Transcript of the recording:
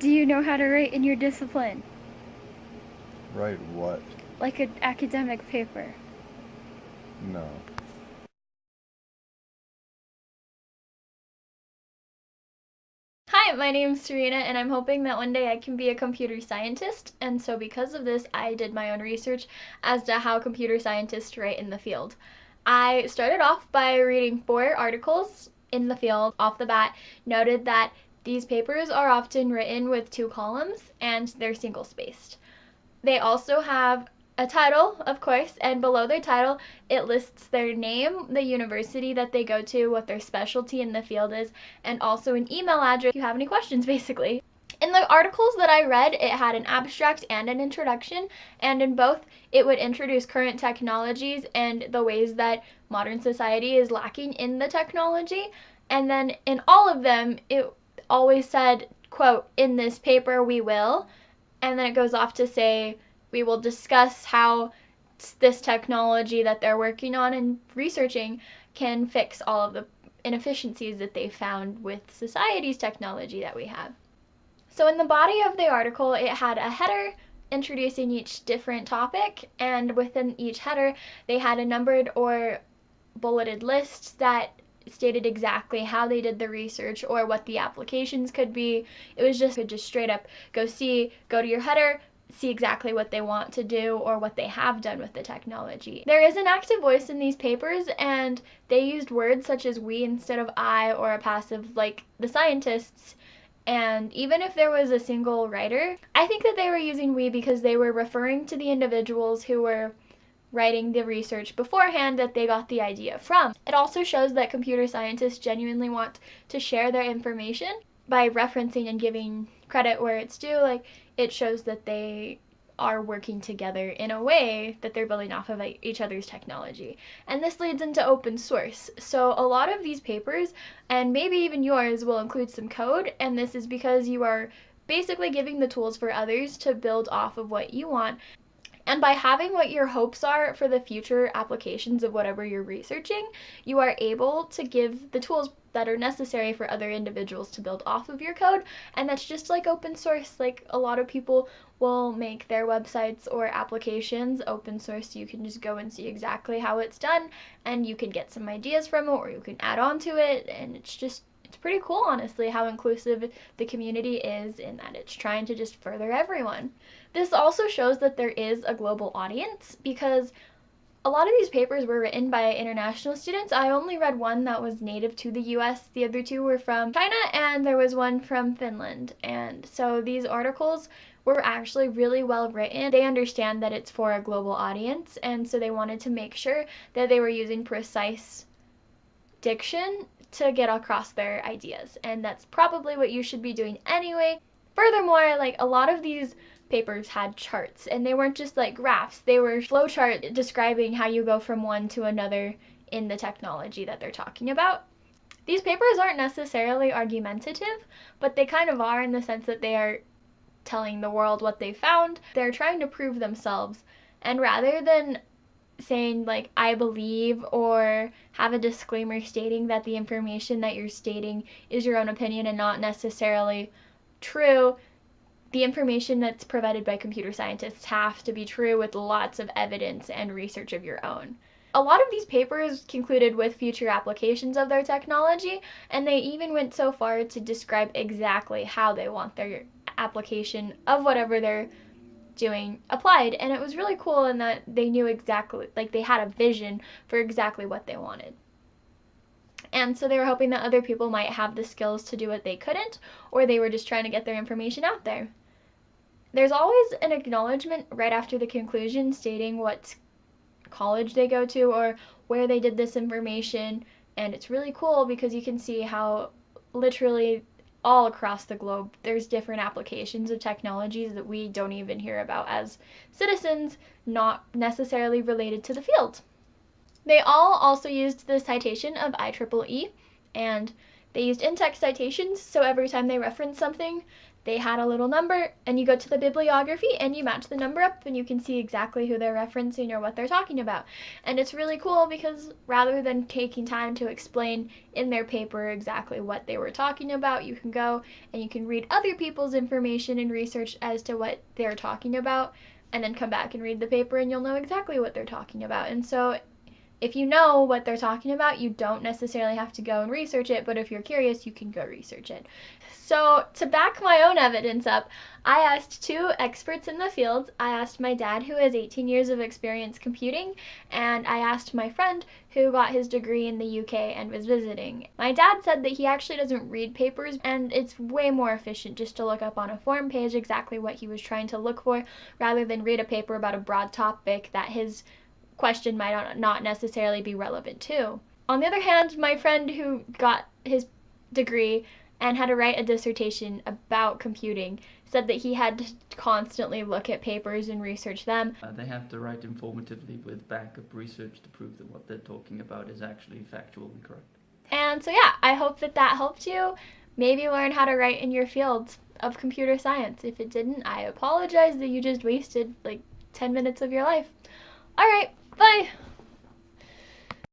Do you know how to write in your discipline? Write what? Like an academic paper. No. Hi, my name's Serena, and I'm hoping that one day I can be a computer scientist. And so, because of this, I did my own research as to how computer scientists write in the field. I started off by reading 4 articles in the field. Off the bat, noted that these papers are often written with 2 columns and they're single spaced. They also have a title, of course, and below their title it lists their name, the university that they go to, what their specialty in the field is, and also an email address if you have any questions, basically. In the articles that I read, it had an abstract and an introduction, and in both it would introduce current technologies and the ways that modern society is lacking in the technology. And then in all of them, it always said, quote, "In this paper we will," and then it goes off to say, "We will discuss how this technology that they're working on and researching can fix all of the inefficiencies that they found with society's technology that we have." So in the body of the article, it had a header introducing each different topic, and within each header, they had a numbered or bulleted list that stated exactly how they did the research or what the applications could be. It was just, straight up go to your header, see exactly what they want to do or what they have done with the technology. There is an active voice in these papers, and they used words such as we instead of I, or a passive like the scientists. And even if there was a single writer, I think that they were using we because they were referring to the individuals who were writing the research beforehand that they got the idea from. It also shows that computer scientists genuinely want to share their information by referencing and giving credit where it's due. Like, it shows that they are working together in a way that they're building off of each other's technology. And this leads into open source. So a lot of these papers, and maybe even yours, will include some code, and this is because you are basically giving the tools for others to build off of what you want. And by having what your hopes are for the future applications of whatever you're researching, you are able to give the tools that are necessary for other individuals to build off of your code. And that's just like open source. Like, a lot of people will make their websites or applications open source, so you can just go and see exactly how it's done, and you can get some ideas from it, or you can add on to it. And it's pretty cool, honestly, how inclusive the community is in that it's trying to just further everyone. This also shows that there is a global audience, because a lot of these papers were written by international students. I only read one that was native to the US. The other 2 were from China, and there was one from Finland. And so these articles were actually really well written. They understand that it's for a global audience, and so they wanted to make sure that they were using precise diction to get across their ideas. And that's probably what you should be doing anyway. Furthermore, like, a lot of these papers had charts, and they weren't just like graphs, they were flowchart describing how you go from one to another in the technology that they're talking about. These papers aren't necessarily argumentative, but they kind of are, in the sense that they are telling the world what they found. They're trying to prove themselves, and rather than saying like I believe, or have a disclaimer stating that the information that you're stating is your own opinion and not necessarily true, the information that's provided by computer scientists have to be true with lots of evidence and research of your own. A lot of these papers concluded with future applications of their technology, and they even went so far to describe exactly how they want their application of whatever they're doing applied. And it was really cool in that they knew exactly, like, they had a vision for exactly what they wanted. And so they were hoping that other people might have the skills to do what they couldn't, or they were just trying to get their information out there. There's always an acknowledgement right after the conclusion stating what college they go to or where they did this information, and it's really cool because you can see how literally all across the globe there's different applications of technologies that we don't even hear about as citizens, not necessarily related to the field. They all also used the citation of IEEE, and They used in-text citations, so every time they referenced something, they had a little number, and you go to the bibliography and you match the number up and you can see exactly who they're referencing or what they're talking about. And it's really cool because rather than taking time to explain in their paper exactly what they were talking about, you can go and you can read other people's information and research as to what they're talking about, and then come back and read the paper and you'll know exactly what they're talking about. And so if you know what they're talking about, you don't necessarily have to go and research it, but if you're curious, you can go research it. So to back my own evidence up, I asked two experts in the field. I asked my dad, who has 18 years of experience computing, and I asked my friend who got his degree in the UK and was visiting. My dad said that he actually doesn't read papers, and it's way more efficient just to look up on a forum page exactly what he was trying to look for, rather than read a paper about a broad topic that his question might not necessarily be relevant to. On the other hand, my friend who got his degree and had to write a dissertation about computing said that he had to constantly look at papers and research them. They have to write informatively with backup research to prove that what they're talking about is actually factually correct. And so yeah, I hope that that helped you maybe learn how to write in your field of computer science. If it didn't, I apologize that you just wasted like 10 minutes of your life.